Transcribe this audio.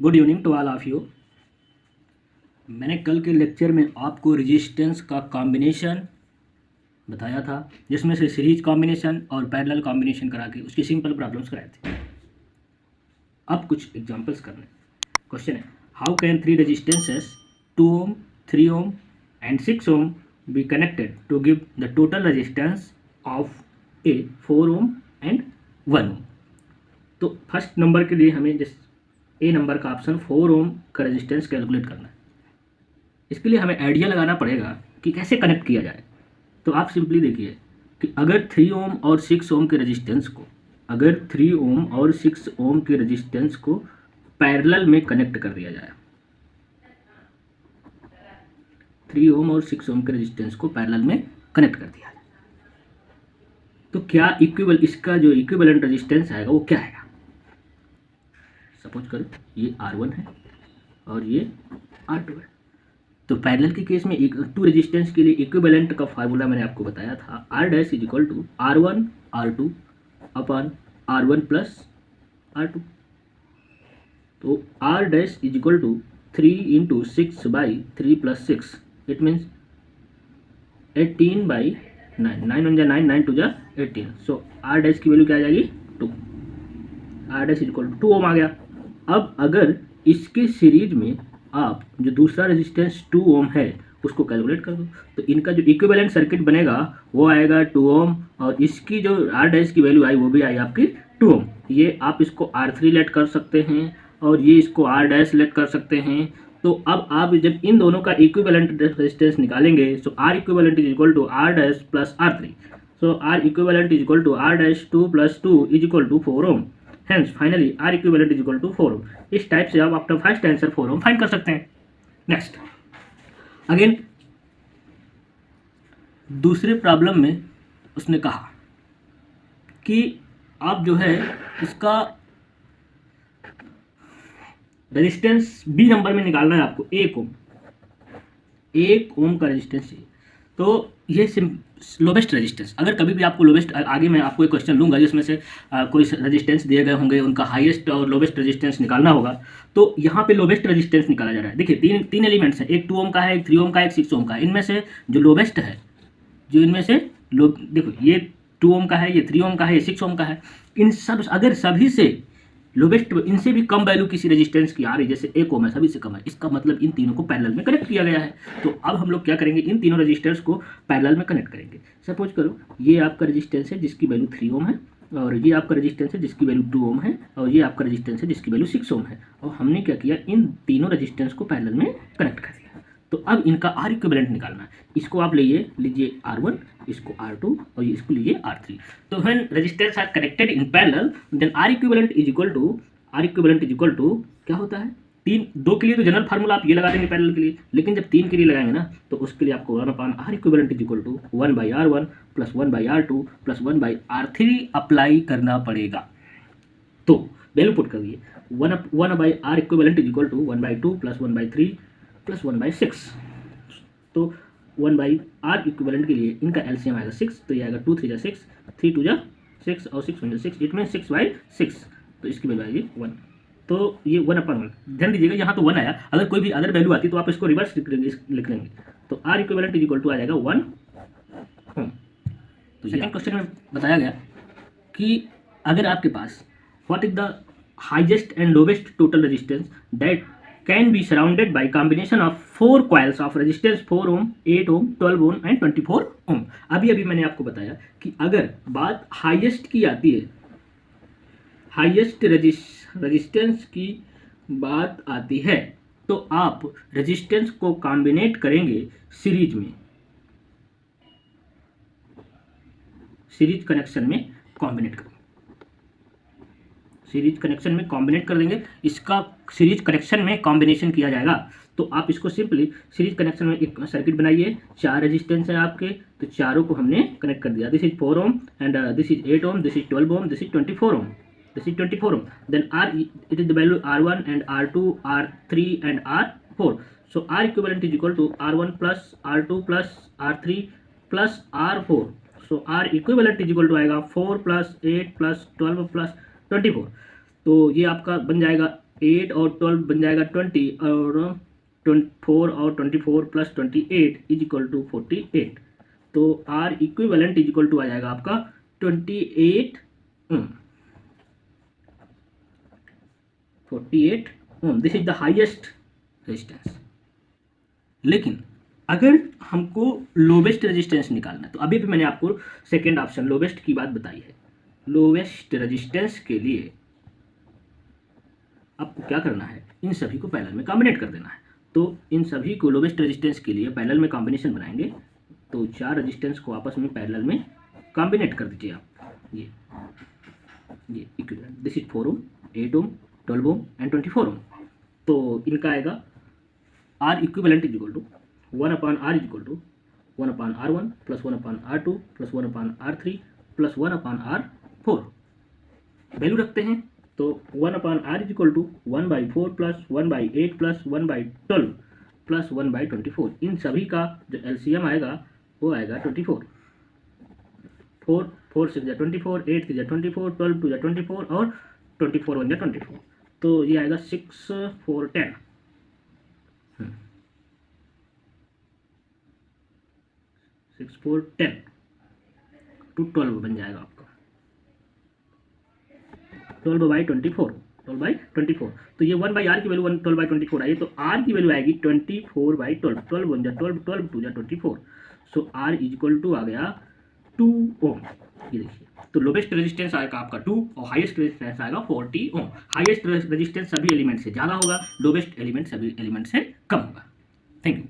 Good evening to all of you. मैंने कल के लेक्चर में आपको रेजिस्टेंस का कॉम्बिनेशन बताया था, जिसमें से सीरीज कॉम्बिनेशन और पैरेलल कॉम्बिनेशन करा के उसकी सिंपल प्रॉब्लम्स कराए थे। अब कुछ एग्जांपल्स करने। क्वेश्चन है, how can three resistances 2 ohm 3 ohm and 6 ohm be connected to give the total resistance of a 4 ohm and 1 ohm. तो फर्स्ट नंबर के लिए हमें जिस ए नंबर का ऑप्शन 4 ओम का रेजिस्टेंस कैलकुलेट करना है। इसके लिए हमें आइडिया लगाना पड़ेगा कि कैसे कनेक्ट किया जाए। तो आप सिंपली देखिए कि अगर 3 ओम और 6 ओम के रेजिस्टेंस को अगर 3 ओम और 6 ओम के रेजिस्टेंस को पैरेलल में कनेक्ट कर दिया जाए, 3 ओम और 6 ओम के रेजिस्टेंस को पैरेलल में कनेक्ट कर दिया जाए, तो क्या इसका जो इक्विवेलेंट रेजिस्टेंस आएगा वो क्या आएगा। सपोज करो ये R1 है और ये R2 है। तो पैरेलल के केस में टू रेजिस्टेंस के लिए इक्विवेलेंट का फार्मूला मैंने आपको बताया था, R dash is equal to R1 R2 upon R1 plus R2। तो R dash is equal to 3 into 6 by 3 plus 6, it means 18 by 9, 9 one जा 9, 9 टू जा 18। सो R डैश की वैल्यू क्या आ जाएगी 2। R dash is equal to 2 ohm आ गया। अब अगर इसके सीरीज में आप जो दूसरा रेजिस्टेंस 2 ओम है उसको कैलकुलेट कर दो, तो इनका जो इक्विवेलेंट सर्किट बनेगा वो आएगा 2 ओम, और इसकी जो R डैश की वैल्यू आई वो भी आई आपकी 2 ओम। ये आप इसको R3 लेट कर सकते हैं और ये इसको R डैश लेट कर सकते हैं। तो अब आप जब इन दोनों का इक्विवेलेंट रेजिस्टेंस निकालेंगे, so R equivalent is equal to R dash plus R3। So R equivalent is equal to R dash 2 plus 2 is equal to 4 ohm. Hence, finally, R equivalent is equal to 4 ohm. इस type से आप अपना first answer 4 ओम find कर सकते हैं। Next, again दूसरे problem में उसने कहा कि आप जो है इसका रेजिस्टेंस बी नंबर में निकालना है आपको 1 ओम का रेजिस्टेंस चाहिए। तो ये लोवेस्ट रेजिस्टेंस, अगर कभी भी आपको लोवेस्ट, आगे मैं आपको एक क्वेश्चन लूँगा जिसमें से कोई रेजिस्टेंस दिए गए होंगे, उनका हाईएस्ट और लोवेस्ट रेजिस्टेंस निकालना होगा। तो यहाँ पे लोवेस्ट रेजिस्टेंस निकाला जा रहा है। देखिए तीन एलिमेंट्स हैं, एक 2 ओम का है, एक 3 ओम का है, एक 6 ओम का है। इनमें से जो लोवेस्ट है, जो इनमें से देखो ये 2 ओम का है, ये 3 ओम का है, ये 6 ओम का है। इन सब अगर सभी से लोवेस्ट, इनसे भी कम वैल्यू किसी रेजिस्टेंस की आ रही, जैसे 1 ओम है, सभी से कम है, इसका मतलब इन तीनों को पैरेलल में कनेक्ट किया गया है। तो अब हम लोग क्या करेंगे, इन तीनों रेजिस्टेंस को पैरेलल में कनेक्ट करेंगे। सपोज करो ये आपका रेजिस्टेंस है जिसकी वैल्यू 3 ओम है, और ये आपका रेजिस्टेंस है जिसकी वैल्यू 2 ओम है, और ये आपका रेजिस्टेंस है जिसकी वैल्यू 6 ओम है। और हमने क्या किया, इन तीनों रेजिस्टेंस को पैरेलल में कनेक्ट कर दिया। तो अब इनका R इक्विवेलेंट निकालना है। इसको आप लीजिए R1, इसको R2 और इसको लीजिए R3। तो when resistance are connected in parallel, then R equivalent is equal to क्या होता है, 2 के लिए तो जनरल फार्मूला आप ये लगा देंगे पैरेलल के लिए, लेकिन जब 3 के लिए लगाएंगे ना, तो उसके लिए आपको 1/R equivalent is equal to 1/R1 plus 1/R2 plus 1/R3 apply करना पड़ेगा। तो वैल्यू पुट कर दिए, 1/R equivalent is equal to 1/2 plus 1/3 plus 1/6। तो 1/R इक्विवेलेंट के लिए इनका एलसीएम आएगा 6, तो ये आएगा 2 3 जा 6, 3 2 जा 6 और 6 1 जा 6, इट मीन 6/6। तो इसकी वैल्यू आएगी 1। तो ये 1/1, ध्यान दीजिएगा यहाँ तो 1 आया, अगर कोई भी अदर वैल्यू आती तो आप इसको रिवर्स लिख लेंगे। तो R equivalent is equal to आ जाएगा 1 ओम। तो सेकंड क्वेश्चन में बताया गया कि अगर आपके पास what is the highest and lowest total resistance that can be surrounded by combination of 4 coils of resistance 4 ohm 8 ohm 12 ohm and 24 ohm. अभी मैंने आपको बताया कि अगर बात हाईएस्ट की आती है, हाईएस्ट रेजिस्टेंस की बात आती है, तो आप रेजिस्टेंस को कॉम्बिनेट करेंगे सीरीज में, सीरीज कनेक्शन में कॉम्बिनेट करेंगे, सीरीज कनेक्शन में कॉम्बिनेट कर देंगे। इसका सीरीज कनेक्शन में कॉम्बिनेशन किया जाएगा। तो आप इसको सिंपली सीरीज कनेक्शन में एक सर्किट बनाइए, 4 रेजिस्टेंस है आपके, तो चारों को हमने कनेक्ट कर दिया। This is 4 ohm and this is 8 ohm, this is 12 ohm, this is 24 ohm, this is 24 ohm. Then R, it is the value R1 and R2, R3 and R4. So R equivalent is equal to R1 plus R2 plus R3 plus R4. So R equivalent is equal to आएगा 4 plus 8 plus 12 plus 24। तो ये आपका बन जाएगा 8 और 12 बन जाएगा 20 और 4 और 24 प्लस 28 इज इक्वल टू 48। तो R equivalent is equal to आ जाएगा आपका 28 ohm. 48 ohm, this is the highest resistance. लेकिन अगर हमको लोवेस्ट रेजिस्टेंस निकालना है तो अभी भी मैंने आपको सेकेंड ऑप्शन लोवेस्ट की बात बताई है। लोवेस्ट रेजिस्टेंस के लिए आपको क्या करना है, इन सभी को पैरेलल में कॉम्बिनेट कर देना है। तो इन सभी को लोवेस्ट रेजिस्टेंस के लिए पैरेलल में कॉम्बिनेशन बनाएंगे। तो 4 रेजिस्टेंस को आपस में पैरेलल में कॉम्बिनेट कर दीजिए आप। ये equivalent, this is 4 ohm, 8 ohm, 12 ohm and 24 ohm. तो इनका आएगा R equivalent is equal to 1/R is equal to 1/R1 plus 1/R2 plus 1/R3 plus 1/R4। Value रखते हैं तो 1/R is equal to 1/4 plus 1/8 plus 1/12 plus 1/24। इन सभी का जो एलसीएम आएगा वो आएगा 24। 4 6 24, 8 3 24, 12 2 24 और 24 1 24। तो ये आएगा 6 4 10। 6 4 10 टू 12 बन जाएगा आपका 12/24। 12/24। तो ये 1/R की वैल्यू 12/24 आई, तो R की वैल्यू आएगी 24/12। 12 1 12, 12 2 24। So R is equal to आ गया 2 ओम। ये देखिए, तो लोवेस्ट रेजिस्टेंस आएगा आपका 2 और हाईएस्ट रेजिस्टेंस आएगा 40 ओम। हाईएस्ट रेजिस्टेंस सभी एलिमेंट से ज़्यादा होगा, लोवेस्ट एलिमेंट सभी एलिमेंट से कम होगा। Thank you.